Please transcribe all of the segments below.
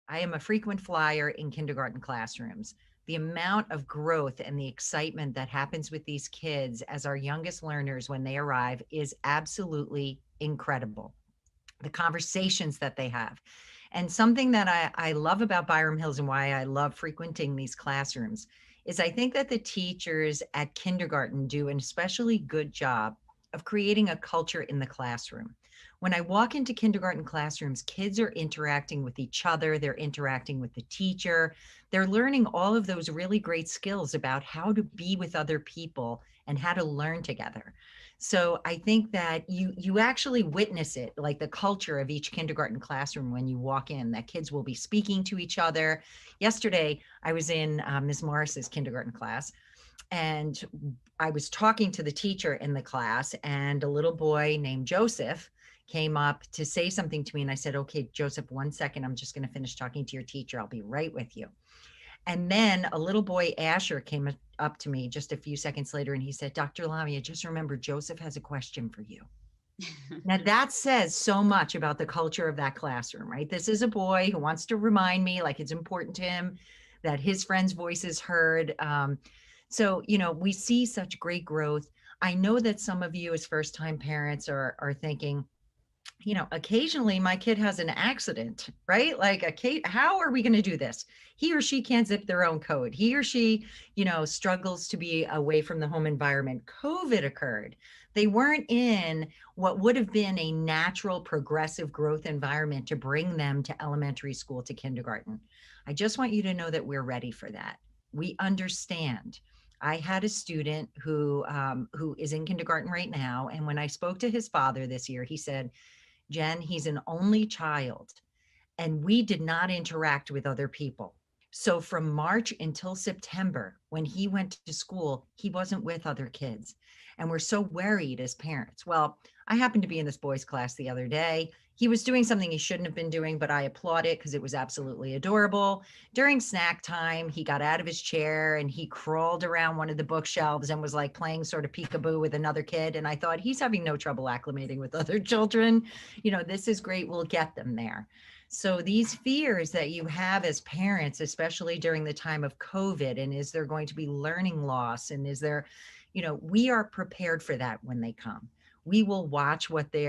I am a frequent flyer in kindergarten classrooms. The amount of growth and the excitement that happens with these kids as our youngest learners when they arrive is absolutely incredible. The conversations that they have. And something that I love about Byram Hills and why I love frequenting these classrooms is I think that the teachers at kindergarten do an especially good job of creating a culture in the classroom. When I walk into kindergarten classrooms, kids are interacting with each other, they're interacting with the teacher, they're learning all of those really great skills about how to be with other people and how to learn together. So I think that you actually witness it, like the culture of each kindergarten classroom when you walk in, that kids will be speaking to each other. Yesterday, I was in Ms. Morris's kindergarten class, and I was talking to the teacher in the class, and a little boy named Joseph came up to say something to me. And I said, okay, Joseph, 1 second. I'm just going to finish talking to your teacher. I'll be right with you. And then a little boy, Asher, came up to me just a few seconds later and he said, Dr. Lamia, just remember, Joseph has a question for you. Now that says so much about the culture of that classroom, right? This is a boy who wants to remind me, like it's important to him that his friend's voice is heard. So, we see such great growth. I know that some of you as first time parents are thinking, occasionally my kid has an accident, right? Like how are we going to do this? He or she can't zip their own code. He or she, struggles to be away from the home environment. COVID occurred. They weren't in what would have been a natural progressive growth environment to bring them to elementary school, to kindergarten. I just want you to know that we're ready for that. We understand. I had a student who is in kindergarten right now, and when I spoke to his father this year, he said, Jen, he's an only child, and we did not interact with other people. So from March until September, when he went to school, he wasn't with other kids. And we're so worried as parents. Well, I happened to be in this boy's class the other day. He was doing something he shouldn't have been doing, but I applaud it because it was absolutely adorable. During snack time, he got out of his chair and he crawled around one of the bookshelves and was like playing sort of peekaboo with another kid. And I thought, he's having no trouble acclimating with other children. This is great. We'll get them there. So these fears that you have as parents, especially during the time of COVID, and is there going to be learning loss? And is there, we are prepared for that when they come. We will watch what they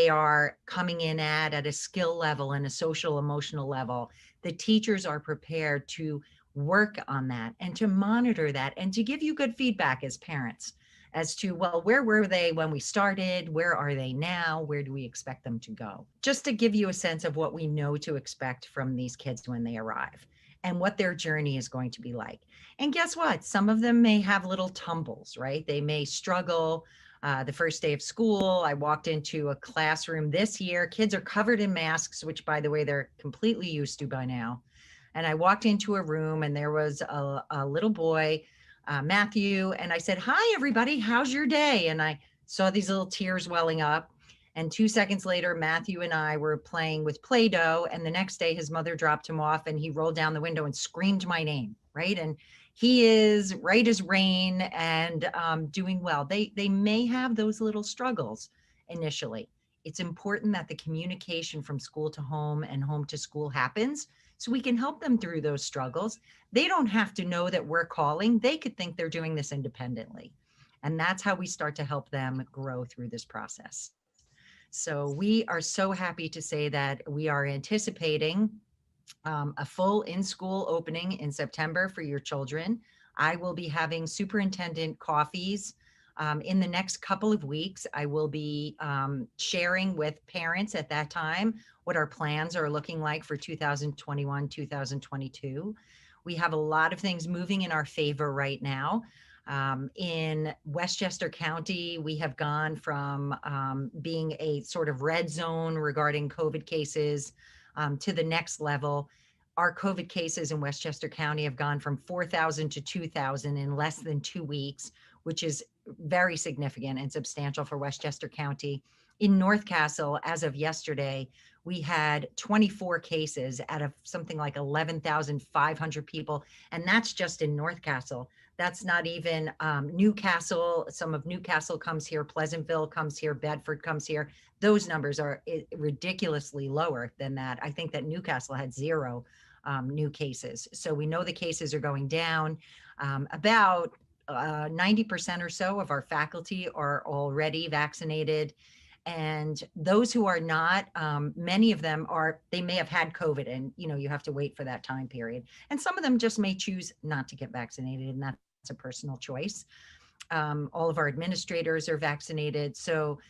are coming in at a skill level and a social emotional level. The teachers are prepared to work on that and to monitor that and to give you good feedback as parents as to, well, where were they when we started? Where are they now? Where do we expect them to go? Just to give you a sense of what we know to expect from these kids when they arrive and what their journey is going to be like. And guess what? Some of them may have little tumbles, right? They may struggle. The first day of school, I walked into a classroom this year. Kids are covered in masks, which, by the way, they're completely used to by now. And I walked into a room and there was a little boy, Matthew, and I said, hi, everybody, how's your day? And I saw these little tears welling up. And 2 seconds later, Matthew and I were playing with Play-Doh. And the next day, his mother dropped him off and he rolled down the window and screamed my name, right? And he is right as rain and doing well. They may have those little struggles initially. It's important that the communication from school to home and home to school happens so we can help them through those struggles. They don't have to know that we're calling. They could think they're doing this independently. And that's how we start to help them grow through this process. So we are so happy to say that we are anticipating a full in-school opening in September for your children. I will be having superintendent coffees in the next couple of weeks. I will be sharing with parents at that time what our plans are looking like for 2021, 2022. We have a lot of things moving in our favor right now. In Westchester County, we have gone from being a sort of red zone regarding COVID cases to the next level. Our COVID cases in Westchester County have gone from 4,000 to 2,000 in less than 2 weeks, which is very significant and substantial for Westchester County. In North Castle, as of yesterday, we had 24 cases out of something like 11,500 people. And that's just in North Castle. That's not even Newcastle. Some of Newcastle comes here, Pleasantville comes here, Bedford comes here. Those numbers are ridiculously lower than that. I think that Newcastle had zero new cases. So we know the cases are going down. About 90% or so of our faculty are already vaccinated. And those who are not, many of them are, they may have had COVID, and you have to wait for that time period. And some of them just may choose not to get vaccinated, and that's a personal choice. All of our administrators are vaccinated. So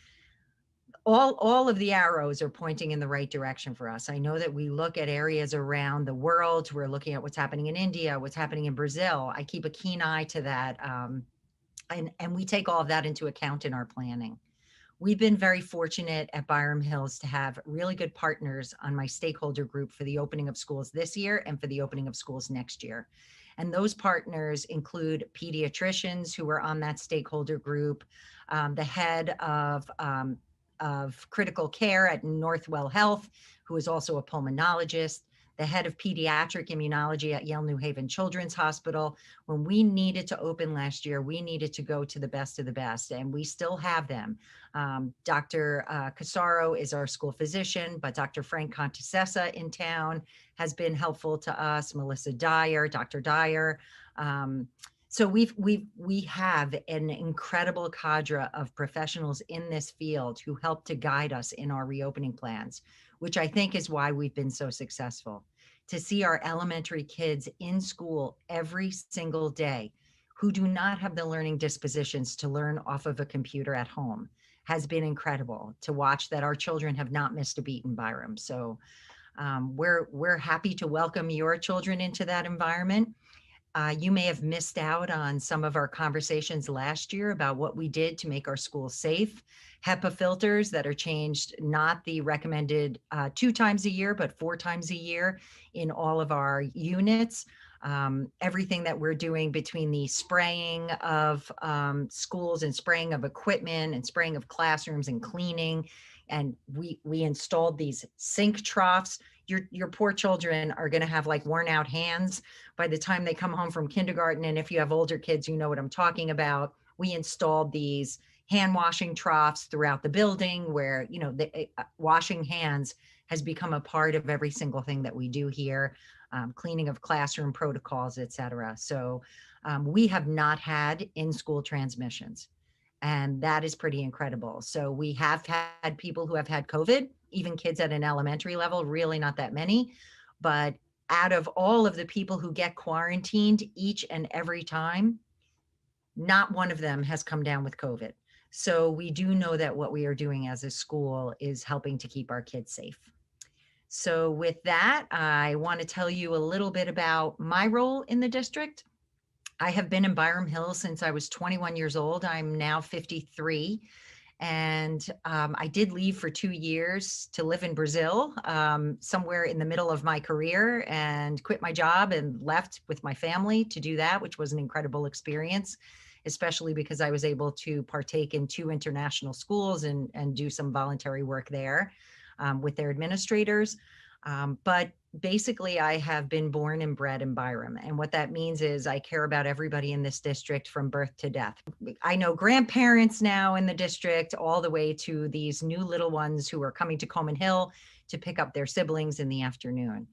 all of the arrows are pointing in the right direction for us. I know that we look at areas around the world. We're looking at what's happening in India, what's happening in Brazil. I keep a keen eye to that. And we take all of that into account in our planning. We've been very fortunate at Byram Hills to have really good partners on my stakeholder group for the opening of schools this year and for the opening of schools next year. And those partners include pediatricians who are on that stakeholder group, the head of critical care at Northwell Health, who is also a pulmonologist, the head of pediatric immunology at Yale New Haven Children's Hospital. When we needed to open last year, we needed to go to the best of the best, and we still have them. Dr. Casaro is our school physician, but Dr. Frank Contessessa in town has been helpful to us. Melissa Dyer, Dr. Dyer. So we have an incredible cadre of professionals in this field who help to guide us in our reopening plans, which I think is why we've been so successful. To see our elementary kids in school every single day who do not have the learning dispositions to learn off of a computer at home has been incredible. To watch that our children have not missed a beat in Byram. So we're happy to welcome your children into that environment. You may have missed out on some of our conversations last year about what we did to make our schools safe. HEPA filters that are changed, not the recommended 2 times a year, but 4 times a year in all of our units. Everything that we're doing between the spraying of schools and spraying of equipment and spraying of classrooms and cleaning. And we installed these sink troughs. Your poor children are going to have like worn out hands by the time they come home from kindergarten. And if you have older kids, you know what I'm talking about. We installed these hand washing troughs throughout the building where, the washing hands has become a part of every single thing that we do here, cleaning of classroom protocols, et cetera. So we have not had in-school transmissions. And that is pretty incredible. So we have had people who have had COVID, even kids at an elementary level, really not that many. But out of all of the people who get quarantined each and every time, not one of them has come down with COVID. So we do know that what we are doing as a school is helping to keep our kids safe. So with that, I want to tell you a little bit about my role in the district. I have been in Byram Hills since I was 21 years old. I'm now 53. And I did leave for 2 years to live in Brazil, somewhere in the middle of my career, and quit my job and left with my family to do that, which was an incredible experience, especially because I was able to partake in 2 international schools and do some voluntary work there with their administrators. But basically, I have been born and bred in Byram. And what that means is I care about everybody in this district from birth to death. I know grandparents now in the district, all the way to these new little ones who are coming to Coleman Hill to pick up their siblings in the afternoon.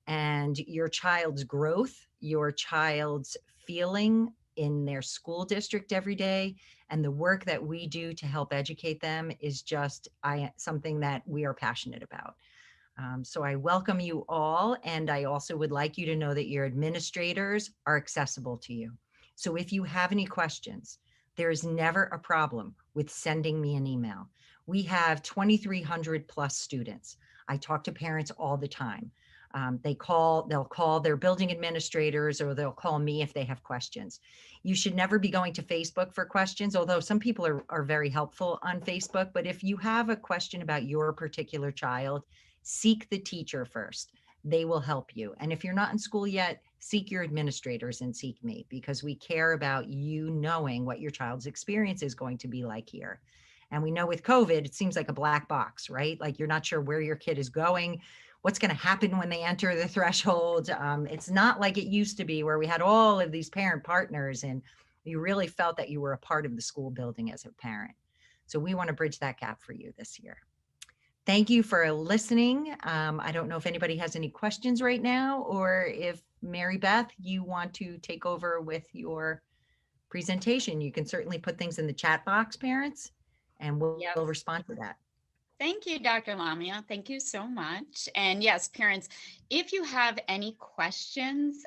And your child's growth, your child's feeling in their school district every day, and the work that we do to help educate them is just something that we are passionate about. So I welcome you all, and I also would like you to know that your administrators are accessible to you. So if you have any questions, there is never a problem with sending me an email. We have 2,300 plus students. I talk to parents all the time. They'll call their building administrators, or they'll call me if they have questions. You should never be going to Facebook for questions, although some people are very helpful on Facebook. But if you have a question about your particular child, seek the teacher first. They will help you. And if you're not in school yet, seek your administrators and seek me, because we care about you knowing what your child's experience is going to be like here. And we know with COVID, it seems like a black box, right? Like you're not sure where your kid is going. what's going to happen when they enter the threshold. It's not like it used to be where we had all of these parent partners and you really felt that you were a part of the school building as a parent. So we want to bridge that gap for you this year. Thank you for listening. I don't know if anybody has any questions right now, or if Mary Beth, you want to take over with your presentation. You can certainly put things in the chat box, parents, and we'll Yes. respond to that. Thank you, Dr. Lamia. Thank you so much. And yes, parents, if you have any questions,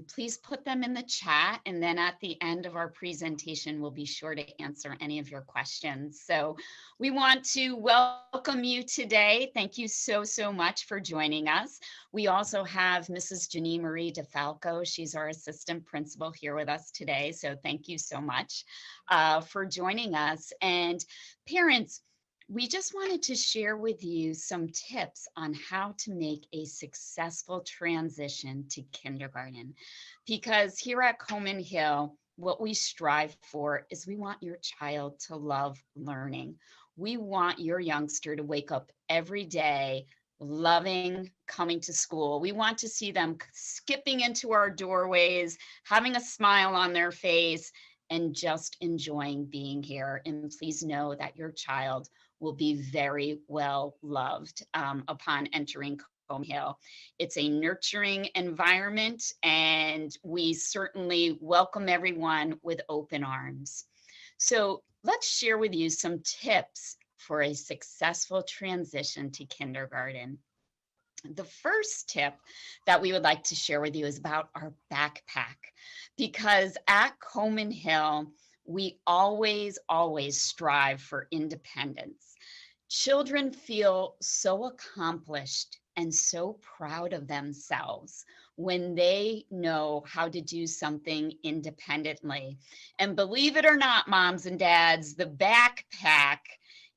please put them in the chat. And then at the end of our presentation, we'll be sure to answer any of your questions. So we want to welcome you today. Thank you so, so much for joining us. We also have Mrs. Janine Marie DeFalco. She's our assistant principal here with us today. So thank you so much for joining us. And parents, we just wanted to share with you some tips on how to make a successful transition to kindergarten. Because here at Coman Hill, what we strive for is we want your child to love learning. We want your youngster to wake up every day loving coming to school. We want to see them skipping into our doorways, having a smile on their face, and just enjoying being here. And please know that your child will be very well loved upon entering Coman Hill. It's a nurturing environment, and we certainly welcome everyone with open arms. So let's share with you some tips for a successful transition to kindergarten. The first tip that we would like to share with you is about our backpack, because at Coman Hill, we always strive for independence. Children feel so accomplished and so proud of themselves when they know how to do something independently. And believe it or not, moms and dads, the backpack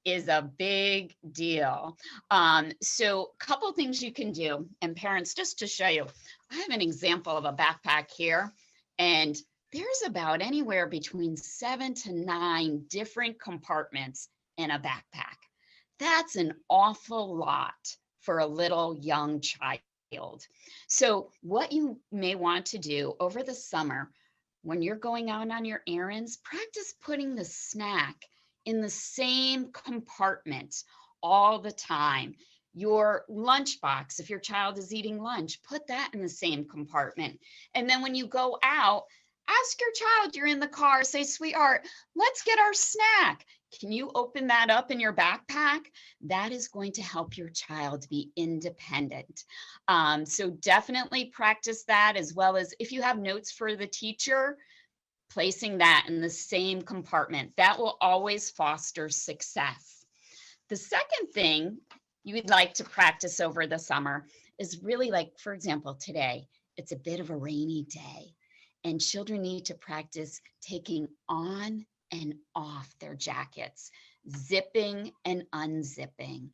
is a big deal. So a couple things you can do, and parents, just to show you, I have an example of a backpack here, and there's about anywhere between 7 to 9 different compartments in a backpack. That's an awful lot for a little young child. So what you may want to do over the summer, when you're going out on your errands, practice putting the snack in the same compartment all the time. Your lunchbox, if your child is eating lunch, put that in the same compartment. And then when you go out, ask your child, you're in the car, say, sweetheart, let's get our snack. Can you open that up in your backpack? That is going to help your child be independent. So definitely practice that, as well as if you have notes for the teacher, placing that in the same compartment. That will always foster success. The second thing you would like to practice over the summer is really, like, for example, today, it's a bit of a rainy day, and children need to practice taking on and off their jackets, zipping and unzipping,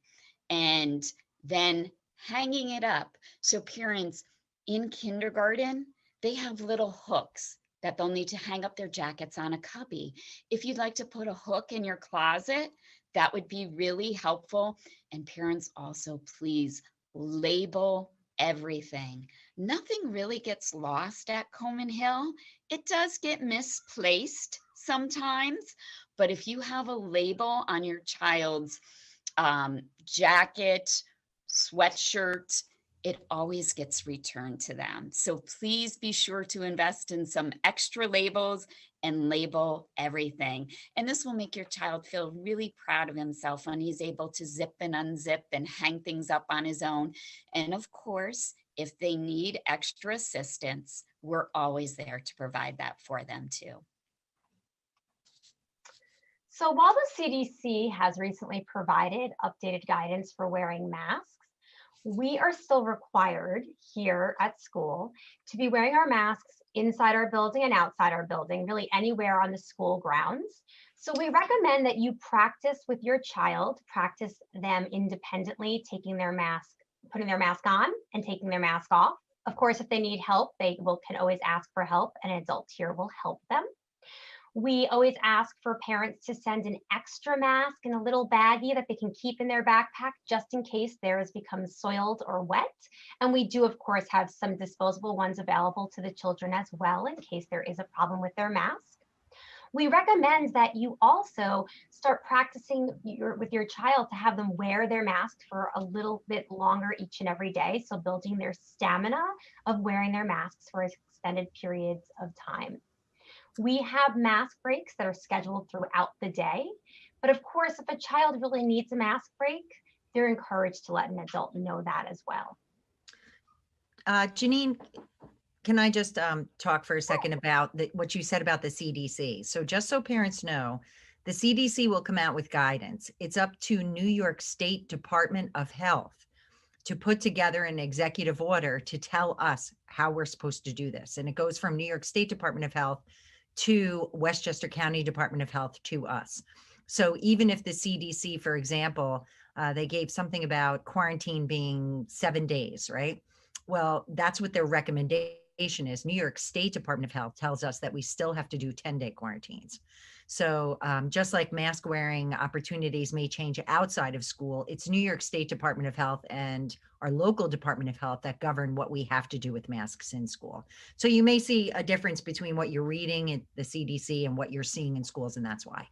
and then hanging it up. So parents, in kindergarten, they have little hooks that they'll need to hang up their jackets on a cubby. If you'd like to put a hook in your closet, that would be really helpful. And parents, also, please label everything. Nothing really gets lost at Coman Hill. It does get misplaced sometimes, but if you have a label on your child's jacket, sweatshirt, it always gets returned to them. So please be sure to invest in some extra labels and label everything. And this will make your child feel really proud of himself when he's able to zip and unzip and hang things up on his own. And of course, if they need extra assistance, we're always there to provide that for them too. So while the CDC has recently provided updated guidance for wearing masks, we are still required here at school to be wearing our masks inside our building and outside our building, really anywhere on the school grounds. So we recommend that you practice with your child, practice them independently, taking their mask, putting their mask on and taking their mask off. Of course, if they need help, they can always ask for help, and an adult here will help them. We always ask for parents to send an extra mask in a little baggie that they can keep in their backpack just in case theirs becomes soiled or wet. And we do, of course, have some disposable ones available to the children as well in case there is a problem with their mask. We recommend that you also start practicing with your child to have them wear their mask for a little bit longer each and every day. So building their stamina of wearing their masks for extended periods of time. We have mask breaks that are scheduled throughout the day. But of course, if a child really needs a mask break, they're encouraged to let an adult know that as well. Janine, can I just talk for a second about what you said about the CDC? So just so parents know, the CDC will come out with guidance. It's up to New York State Department of Health to put together an executive order to tell us how we're supposed to do this. And it goes from New York State Department of Health to Westchester County Department of Health to us. So even if the CDC, for example, they gave something about quarantine being 7 days, right? Well, that's what their recommendation is. New York State Department of Health tells us that we still have to do 10-day quarantines. So just like mask wearing opportunities may change outside of school, it's New York State Department of Health and our local Department of Health that govern what we have to do with masks in school. So you may see a difference between what you're reading at the CDC and what you're seeing in schools, and that's why.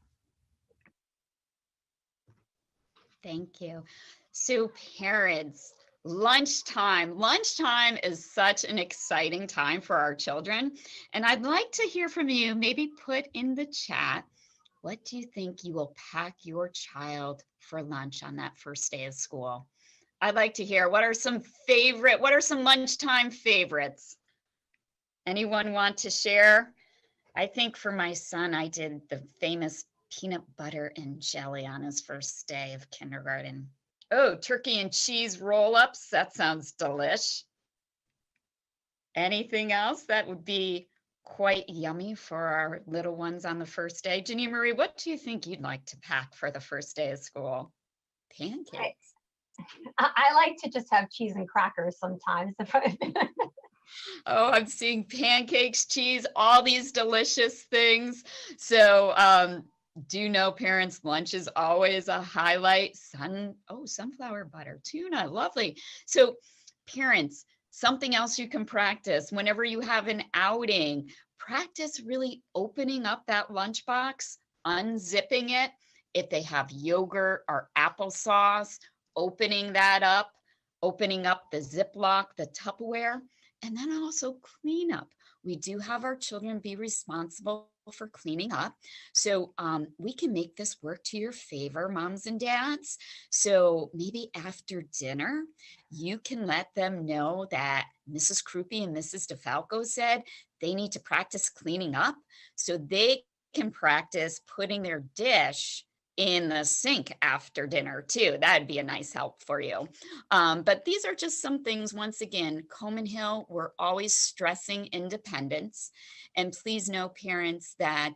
Thank you. So parents, lunchtime. Lunchtime is such an exciting time for our children. And I'd like to hear from you. Maybe put in the chat, what do you think you will pack your child for lunch on that first day of school? I'd like to hear what are some lunchtime favorites? Anyone want to share? I think for my son, I did the famous peanut butter and jelly on his first day of kindergarten. Oh, turkey and cheese roll-ups. That sounds delish. Anything else that would be quite yummy for our little ones on the first day? Jeannie Marie, what do you think you'd like to pack for the first day of school? Pancakes. I like to just have cheese and crackers sometimes. Oh, I'm seeing pancakes, cheese, all these delicious things. So do you know, parents, lunch is always a highlight. Sunflower butter, tuna, lovely. So parents, something else you can practice whenever you have an outing, practice really opening up that lunchbox, unzipping it. If they have yogurt or applesauce, opening that up, opening up the Ziploc, the Tupperware, and then also clean up. We do have our children be responsible for cleaning up. So we can make this work to your favor, moms and dads. So maybe after dinner, you can let them know that Mrs. Krupe and Mrs. DeFalco said they need to practice cleaning up so they can practice putting their dish in the sink after dinner too. That'd be a nice help for you. But these are just some things. Once again, Coman Hill, we're always stressing independence. And please know, parents, that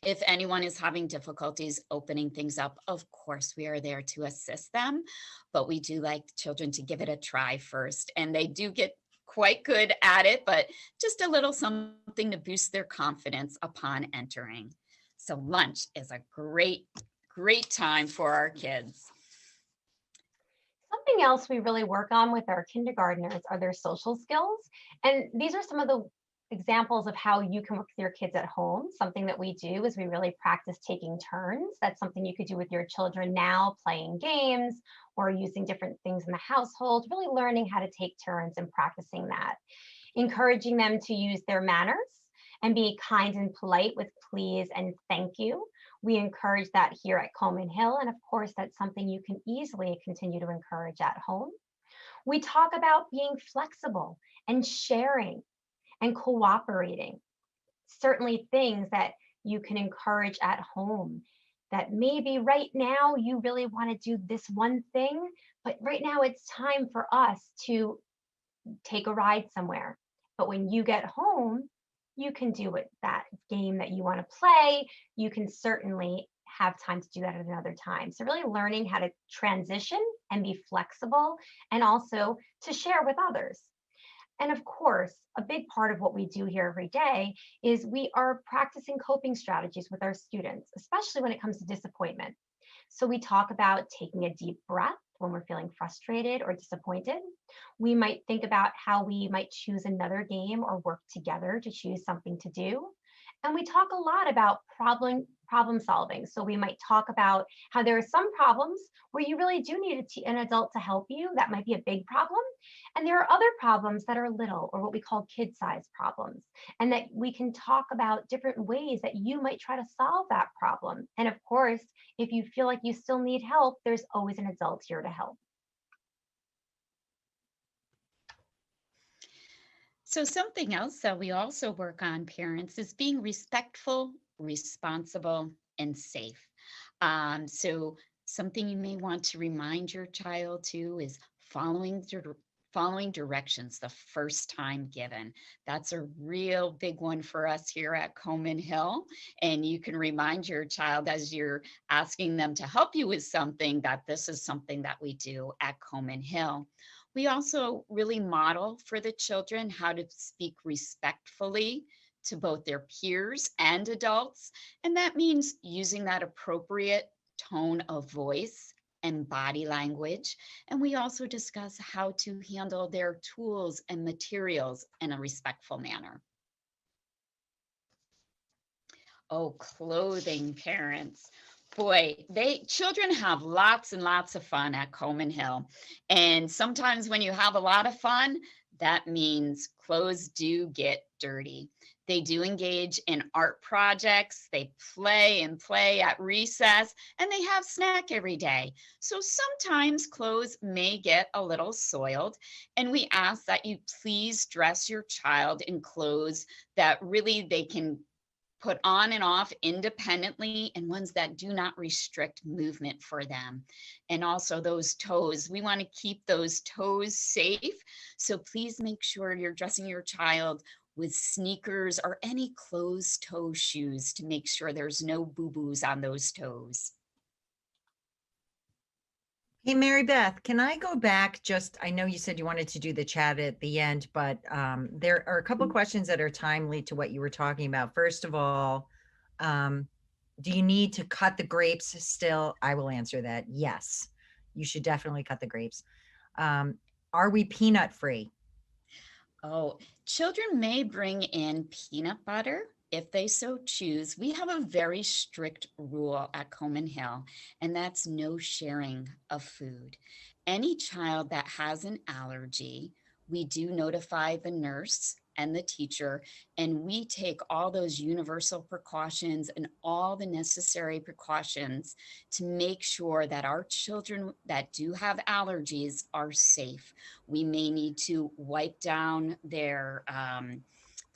if anyone is having difficulties opening things up, of course, we are there to assist them. But we do like children to give it a try first. And they do get quite good at it, but just a little something to boost their confidence upon entering. So lunch is a great, great time for our kids. Something else we really work on with our kindergartners are their social skills. And these are some of the examples of how you can work with your kids at home. Something that we do is we really practice taking turns. That's something you could do with your children now, playing games or using different things in the household, really learning how to take turns and practicing that. Encouraging them to use their manners and be kind and polite with please and thank you. We encourage that here at Coman Hill. And of course, that's something you can easily continue to encourage at home. We talk about being flexible and sharing and cooperating. Certainly things that you can encourage at home that maybe right now you really want to do this one thing, but right now it's time for us to take a ride somewhere. But when you get home, you can do it, that game that you want to play. You can certainly have time to do that at another time. So really learning how to transition and be flexible and also to share with others. And of course, a big part of what we do here every day is we are practicing coping strategies with our students, especially when it comes to disappointment. So we talk about taking a deep breath when we're feeling frustrated or disappointed. We might think about how we might choose another game or work together to choose something to do. And we talk a lot about problem solving. So we might talk about how there are some problems where you really do need an adult to help you. That might be a big problem. And there are other problems that are little, or what we call kid-sized problems, and that we can talk about different ways that you might try to solve that problem. And of course, if you feel like you still need help, there's always an adult here to help. So something else that we also work on, parents, is being respectful, responsible, and safe. So something you may want to remind your child too is following directions the first time given. That's a real big one for us here at Coman Hill. And you can remind your child as you're asking them to help you with something that this is something that we do at Coman Hill. We also really model for the children how to speak respectfully to both their peers and adults. And that means using that appropriate tone of voice and body language. And we also discuss how to handle their tools and materials in a respectful manner. Oh, clothing, parents. Boy, children have lots and lots of fun at Coman Hill. And sometimes when you have a lot of fun, that means clothes do get dirty. They do engage in art projects, they play and play at recess, and they have snack every day. So sometimes clothes may get a little soiled, and we ask that you please dress your child in clothes that really they can put on and off independently, and ones that do not restrict movement for them. And also those toes, we want to keep those toes safe. So please make sure you're dressing your child with sneakers or any closed toe shoes to make sure there's no boo-boos on those toes. Hey, Mary Beth, can I go back just, I know you said you wanted to do the chat at the end, but there are a couple questions that are timely to what you were talking about. First of all, do you need to cut the grapes still? I will answer that. Yes, you should definitely cut the grapes. Are we peanut free? Oh, children may bring in peanut butter if they so choose. We have a very strict rule at Coman Hill, and that's no sharing of food. Any child that has an allergy, we do notify the nurse and the teacher, and we take all those universal precautions and all the necessary precautions to make sure that our children that do have allergies are safe. We may need to wipe down their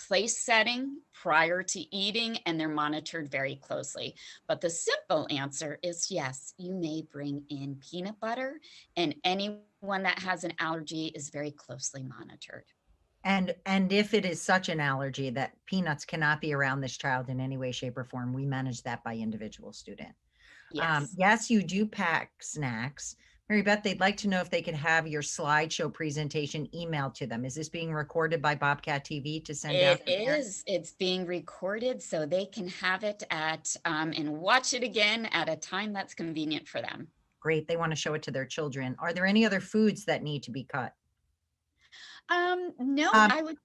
place setting prior to eating, and they're monitored very closely. But the simple answer is yes, you may bring in peanut butter, and anyone that has an allergy is very closely monitored. And if it is such an allergy that peanuts cannot be around this child in any way, shape, or form, we manage that by individual student. Yes. Yes, you do pack snacks. Mary Beth, they'd like to know if they could have your slideshow presentation emailed to them. Is this being recorded by Bobcat TV to send out It to parents? is. It's being recorded so they can have it at and watch it again at a time that's convenient for them. Great. They want to show it to their children. Are there any other foods that need to be cut? No, Um, I would.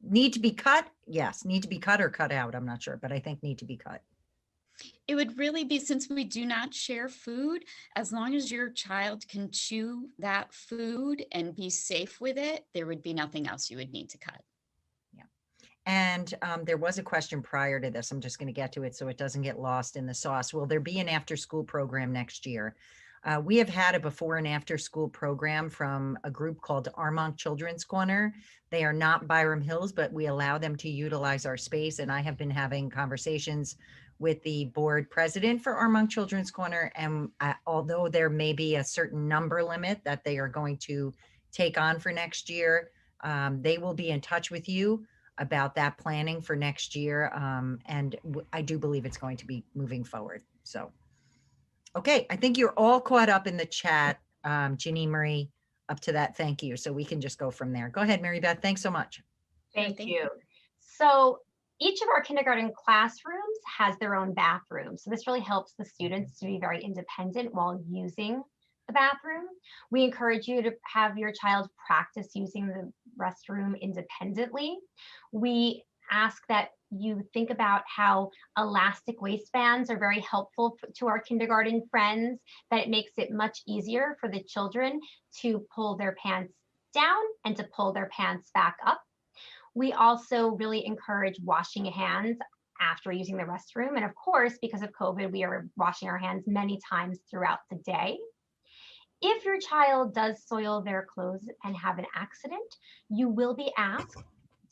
Need to be cut? Yes. Need to be cut or cut out. I'm not sure, but I think need to be cut. It would really be, since we do not share food, as long as your child can chew that food and be safe with it, there would be nothing else you would need to cut. Yeah. And there was a question prior to this. I'm just going to get to it so it doesn't get lost in the sauce. Will there be an after school program next year? We have had a before and after school program from a group called Armonk Children's Corner. They are not Byram Hills, but we allow them to utilize our space. And I have been having conversations with the board president for Armonk Children's Corner. And although there may be a certain number limit that they are going to take on for next year, they will be in touch with you about that planning for next year. And I do believe it's going to be moving forward. So, okay, I think you're all caught up in the chat, Ginny Marie. up to that thank you. So we can just go from there. Go ahead, Mary Beth. Thanks so much. Thank thank you. So each of our kindergarten classrooms has their own bathroom. So this really helps the students to be very independent while using the bathroom. We encourage you to have your child practice using the restroom independently. We ask that you think about how elastic waistbands are very helpful to our kindergarten friends, that it makes it much easier for the children to pull their pants down and to pull their pants back up. We also really encourage washing hands after using the restroom. And of course, because of COVID, we are washing our hands many times throughout the day. If your child does soil their clothes and have an accident, you will be asked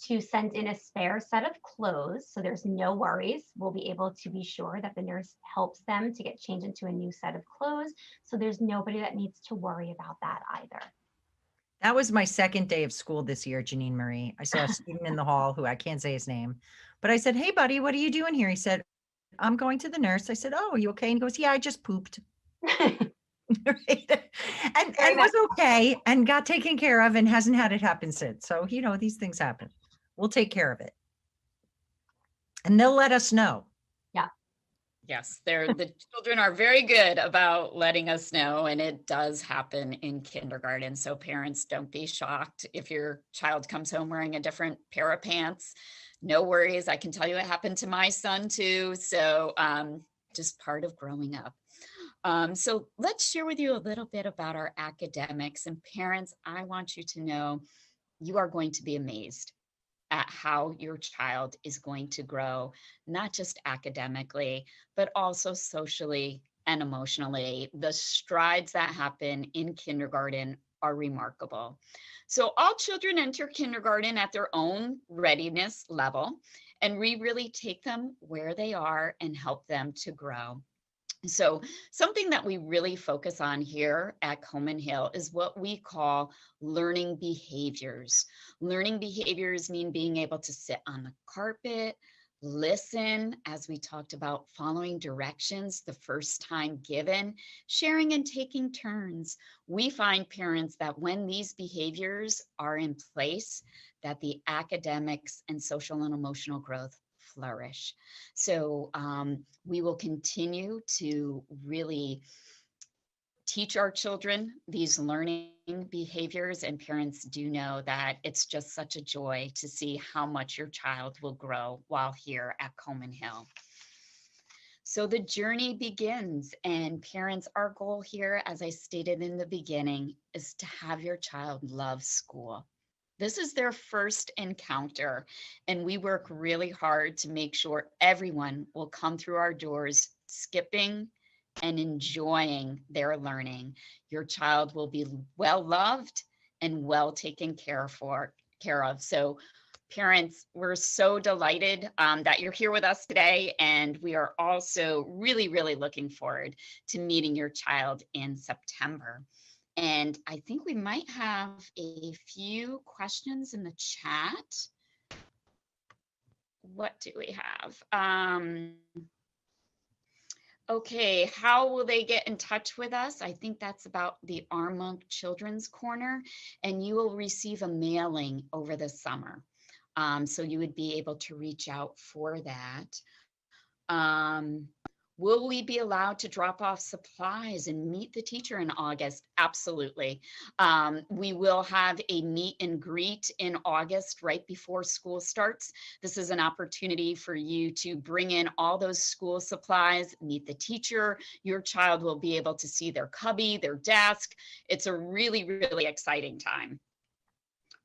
to send in a spare set of clothes. So there's no worries. We'll be able to be sure that the nurse helps them to get changed into a new set of clothes. So there's nobody that needs to worry about that either. That was my second day of school this year, Janine Marie. I saw a student in the hall who I can't say his name, but I said, "Hey, buddy, what are you doing here?" He said, "I'm going to the nurse." I said, "Oh, are you okay?" And he goes, "Yeah, I just pooped." Right? And was okay and got taken care of and hasn't had it happen since. So, these things happen. We'll take care of it. And they'll let us know. Yeah. Yes, the children are very good about letting us know, and it does happen in kindergarten. So parents, don't be shocked if your child comes home wearing a different pair of pants. No worries. I can tell you it happened to my son too. So just part of growing up. So let's share with you a little bit about our academics. And parents, I want you to know you are going to be amazed at how your child is going to grow, not just academically, but also socially and emotionally. The strides that happen in kindergarten are remarkable. So all children enter kindergarten at their own readiness level, and we really take them where they are and help them to grow. So something that we really focus on here at Coman Hill is what we call learning behaviors. Learning behaviors mean being able to sit on the carpet, listen, as we talked about, following directions the first time given, sharing and taking turns. We find parents that when these behaviors are in place, that the academics and social and emotional growth flourish. So we will continue to really teach our children these learning behaviors, and parents do know that it's just such a joy to see how much your child will grow while here at Coman Hill. So the journey begins, and parents, our goal here, as I stated in the beginning, is to have your child love school. This is their first encounter, and we work really hard to make sure everyone will come through our doors skipping and enjoying their learning. Your child will be well loved and well taken care of. So parents, we're so delighted that you're here with us today, and we are also really, really looking forward to meeting your child in September. And I think we might have a few questions in the chat. What do we have? Okay, how will they get in touch with us? I think that's about the Armonk Children's Corner, and you will receive a mailing over the summer. So you would be able to reach out for that. Will we be allowed to drop off supplies and meet the teacher in August? Absolutely. We will have a meet and greet in August right before school starts. This is an opportunity for you to bring in all those school supplies, meet the teacher. Your child will be able to see their cubby, their desk. It's a really, really exciting time.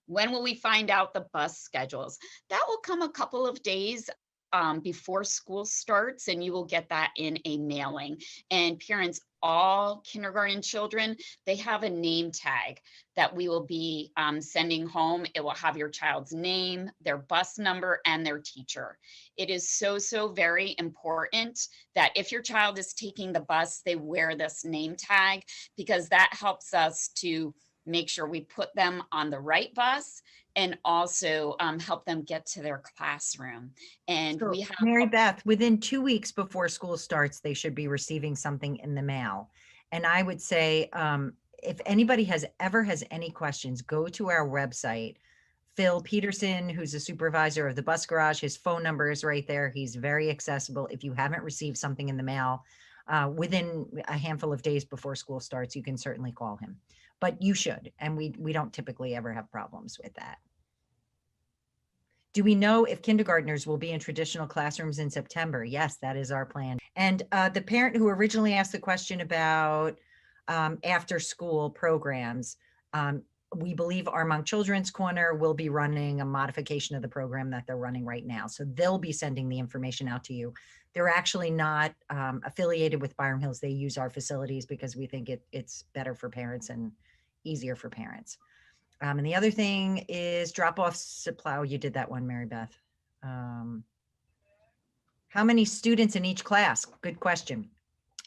When will we find out the bus schedules? That will come a couple of days before school starts, and you will get that in a mailing. And parents, all kindergarten children, they have a name tag that we will be sending home. It will have your child's name, their bus number, and their teacher. It is so, so very important that if your child is taking the bus, they wear this name tag, because that helps us to make sure we put them on the right bus and also help them get to their classroom. And So, we have Mary Beth, within 2 weeks before school starts, they should be receiving something in the mail. And I would say, if anybody has any questions, go to our website. Phil Peterson, who's a supervisor of the bus garage, his phone number is right there. He's very accessible. If you haven't received something in the mail within a handful of days before school starts, you can certainly call him. But you should, and we don't typically ever have problems with that. Do we know if kindergartners will be in traditional classrooms in September? Yes, that is our plan. And the parent who originally asked the question about after school programs, we believe Armonk Children's Corner will be running a modification of the program that they're running right now. So they'll be sending the information out to you. They're actually not affiliated with Byram Hills. They use our facilities because we think it's better for parents and easier for parents. And the other thing is drop off supply. Oh, you did that one, Mary Beth. How many students in each class? Good question.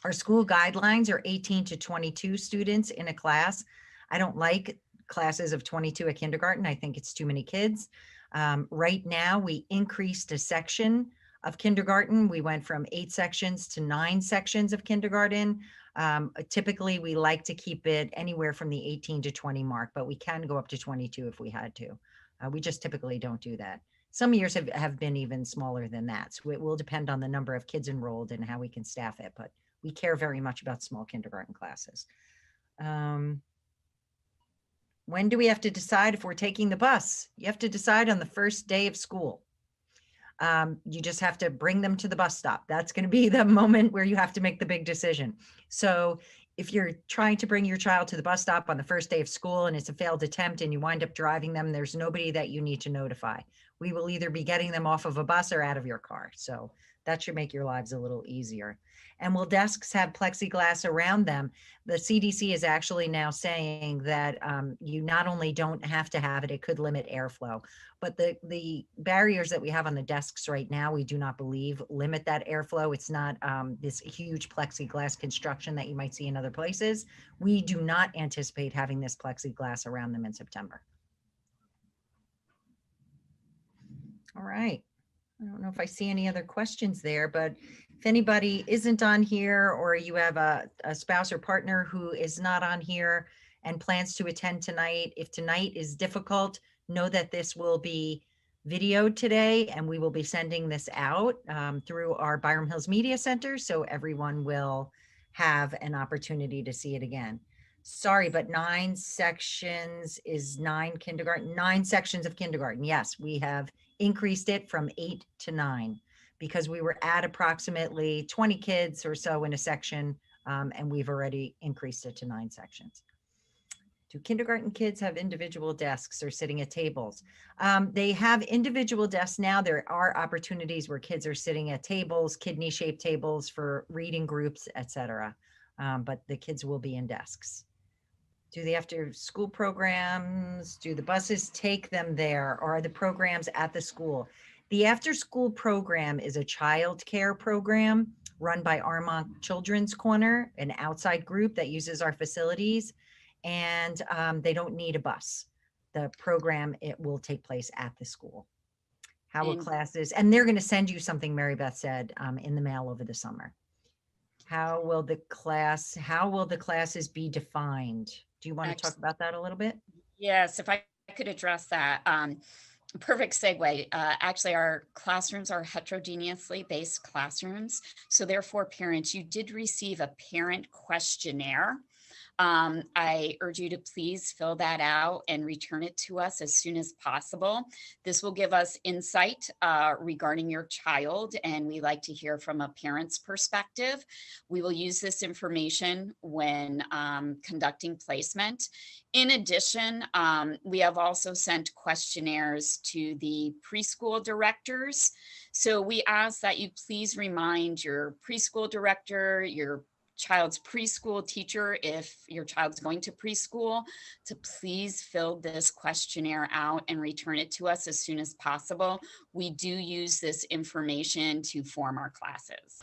Our school guidelines are 18 to 22 students in a class. I don't like classes of 22 at kindergarten. I think it's too many kids. Right now, we increased a section of kindergarten. We went from 8 sections to 9 sections of kindergarten. Typically, we like to keep it anywhere from the 18 to 20 mark, but we can go up to 22 if we had to. We just typically don't do that. Some years have been even smaller than that. So it will depend on the number of kids enrolled and how we can staff it, but we care very much about small kindergarten classes. When do we have to decide if we're taking the bus? You have to decide on the first day of school. You just have to bring them to the bus stop. That's going to be the moment where you have to make the big decision. So if you're trying to bring your child to the bus stop on the first day of school and it's a failed attempt and you wind up driving them, there's nobody that you need to notify. We will either be getting them off of a bus or out of your car. So that should make your lives a little easier. And will desks have plexiglass around them? The CDC is actually now saying that you not only don't have to have it, it could limit airflow, but the barriers that we have on the desks right now, we do not believe limit that airflow. It's not this huge plexiglass construction that you might see in other places. We do not anticipate having this plexiglass around them in September. All right. I don't know if I see any other questions there, but if anybody isn't on here or you have a spouse or partner who is not on here and plans to attend tonight, if tonight is difficult, know that this will be videoed today and we will be sending this out through our Byram Hills Media Center, so everyone will have an opportunity to see it again. Sorry, but 9 sections is 9 kindergarten, 9 sections of kindergarten. Yes, we have increased it from 8 to 9 because we were at approximately 20 kids or so in a section, and we've already increased it to 9 sections. Do kindergarten kids have individual desks or sitting at tables? They have individual desks now. There are opportunities where kids are sitting at tables, kidney-shaped tables for reading groups, etc. But the kids will be in desks. Do the after school programs, do the buses take them there, or are the programs at the school? The after school program is a child care program run by Armonk Children's Corner, an outside group that uses our facilities, and they don't need a bus. The program, it will take place at the school. How will classes, and they're going to send you something, Mary Beth said, in the mail over the summer. How will the classes be defined? Do you want to talk about that a little bit? Yes, if I could address that. Perfect segue. Actually, our classrooms are heterogeneously based classrooms. So therefore, parents, you did receive a parent questionnaire. I urge you to please fill that out and return it to us as soon as possible. This will give us insight regarding your child, and we like to hear from a parent's perspective. We will use this information when conducting placement. In addition, we have also sent questionnaires to the preschool directors. So we ask that you please remind your preschool director, your child's preschool teacher, if your child's going to preschool, to please fill this questionnaire out and return it to us as soon as possible. We do use this information to form our classes.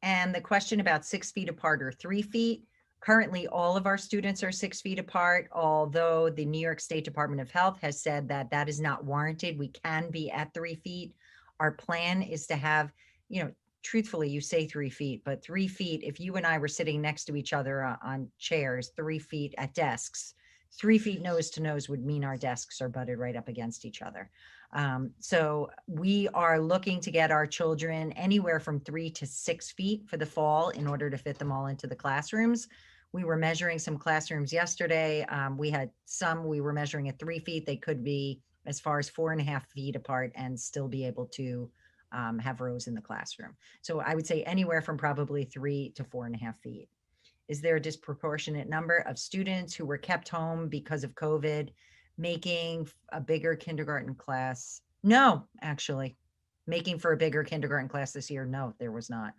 And the question about 6 feet apart or 3 feet, currently all of our students are 6 feet apart, although the New York State Department of Health has said that that is not warranted. We can be at 3 feet. Our plan is to have, truthfully, you say 3 feet, but 3 feet, if you and I were sitting next to each other on chairs, 3 feet at desks, 3 feet nose to nose would mean our desks are butted right up against each other. So we are looking to get our children anywhere from 3 to 6 feet for the fall in order to fit them all into the classrooms. We were measuring some classrooms yesterday. We had some we were measuring at 3 feet. They could be as far as 4.5 feet apart and still be able to have rows in the classroom. So I would say anywhere from probably 3 to 4.5 feet. Is there a disproportionate number of students who were kept home because of COVID, making a bigger kindergarten class? No, actually, making for a bigger kindergarten class this year. No, there was not.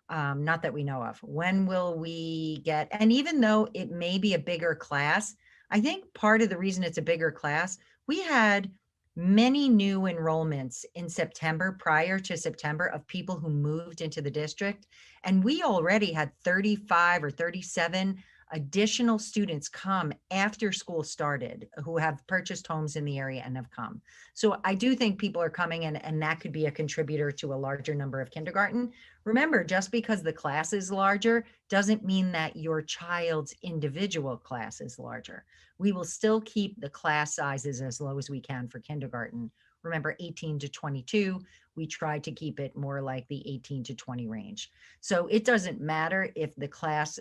Not that we know of. When will we get, and even though it may be a bigger class, I think part of the reason it's a bigger class, we had many new enrollments in September, prior to September, of people who moved into the district. And we already had 35 or 37 additional students come after school started who have purchased homes in the area and have come. So I do think people are coming in, and that could be a contributor to a larger number of kindergarten. Remember, just because the class is larger doesn't mean that your child's individual class is larger. We will still keep the class sizes as low as we can for kindergarten. Remember, 18 to 22, we try to keep it more like the 18 to 20 range. So it doesn't matter if the class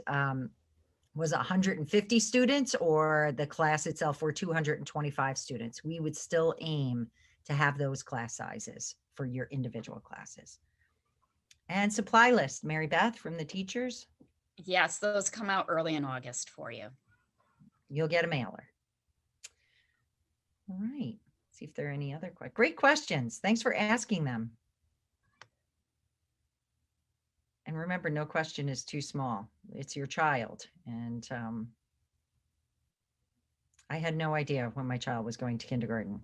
was 150 students or the class itself were 225 students. We would still aim to have those class sizes for your individual classes. And supply list, Mary Beth, from the teachers. Yes, those come out early in August for you. You'll get a mailer. All right. See if there are any other questions. Great questions. Thanks for asking them. And remember, no question is too small. It's your child. And I had no idea when my child was going to kindergarten.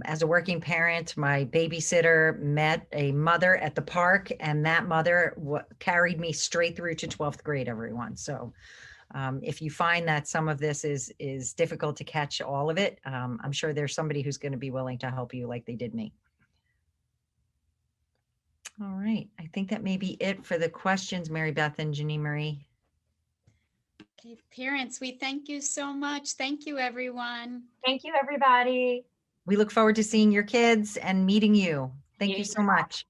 As a working parent, my babysitter met a mother at the park, and that mother carried me straight through to 12th grade, everyone. So if you find that some of this is difficult to catch all of it, I'm sure there's somebody who's going to be willing to help you like they did me. All right. I think that may be it for the questions, Mary Beth and Jeannie Marie. Okay, parents, we thank you so much. Thank you, everyone. Thank you, everybody. We look forward to seeing your kids and meeting you. Thank you so much.